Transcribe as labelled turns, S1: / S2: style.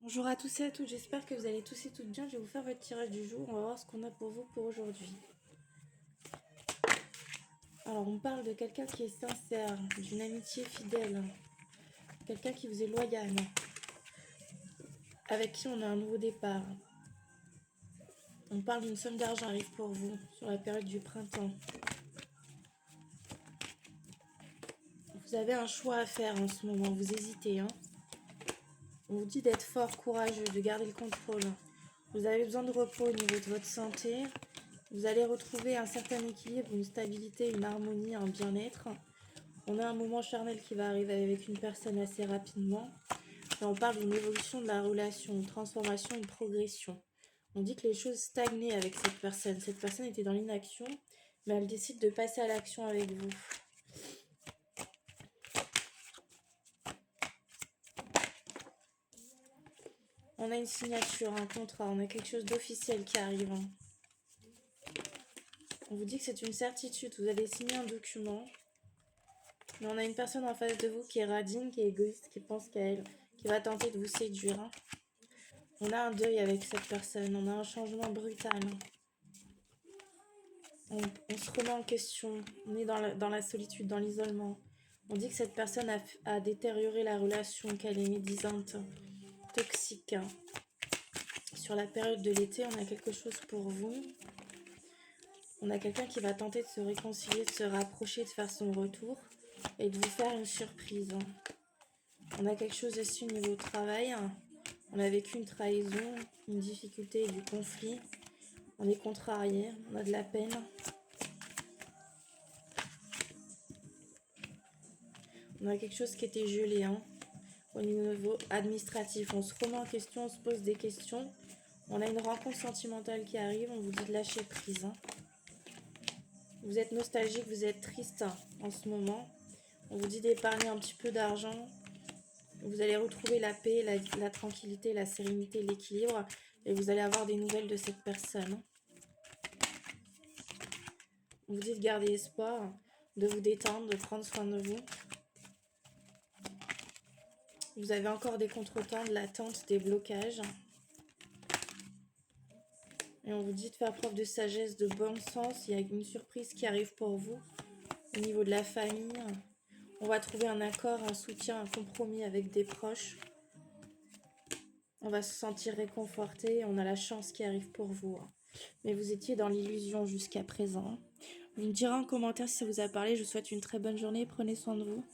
S1: Bonjour à tous et à toutes, j'espère que vous allez tous et toutes bien. Je vais vous faire votre tirage du jour, on va voir ce qu'on a pour vous pour aujourd'hui. Alors on parle de quelqu'un qui est sincère, d'une amitié fidèle, quelqu'un qui vous est loyal, avec qui on a un nouveau départ. On parle d'une somme d'argent arrive pour vous sur la période du printemps. Vous avez un choix à faire en ce moment, vous hésitez. On vous dit d'être fort, courageux, de garder le contrôle. Vous avez besoin de repos au niveau de votre santé. Vous allez retrouver un certain équilibre, une stabilité, une harmonie, un bien-être. On a un moment charnel qui va arriver avec une personne assez rapidement. Et on parle d'une évolution de la relation, une transformation, une progression. On dit que les choses stagnaient avec cette personne. Cette personne était dans l'inaction, mais elle décide de passer à l'action avec vous. On a une signature, un contrat, on a quelque chose d'officiel qui arrive. On vous dit que c'est une certitude, vous allez signer un document. Mais on a une personne en face de vous qui est radine, qui est égoïste, qui pense qu'à elle, qui va tenter de vous séduire. On a un deuil avec cette personne, on a un changement brutal. On se remet en question, on est dans la solitude, dans l'isolement. On dit que cette personne a détérioré la relation, qu'elle est médisante, toxique. Sur la période de l'été, on a quelque chose pour vous. On a quelqu'un qui va tenter de se réconcilier, de se rapprocher, de faire son retour et de vous faire une surprise. On a quelque chose aussi au niveau travail. On a vécu une trahison, une difficulté et du conflit. On est contrarié, on a de la peine. On a quelque chose qui était gelé. Au niveau administratif, on se remet en question, on se pose des questions. On a une rencontre sentimentale qui arrive, on vous dit de lâcher prise. Vous êtes nostalgique, vous êtes triste en ce moment. On vous dit d'épargner un petit peu d'argent. Vous allez retrouver la paix, la tranquillité, la sérénité, l'équilibre. Et vous allez avoir des nouvelles de cette personne. On vous dit de garder espoir, de vous détendre, de prendre soin de vous. Vous avez encore des contretemps, de l'attente, des blocages. Et on vous dit de faire preuve de sagesse, de bon sens. Il y a une surprise qui arrive pour vous. Au niveau de la famille, on va trouver un accord, un soutien, un compromis avec des proches. On va se sentir réconforté. On a la chance qui arrive pour vous. Mais vous étiez dans l'illusion jusqu'à présent. Vous me direz en commentaire si ça vous a parlé. Je vous souhaite une très bonne journée. Prenez soin de vous.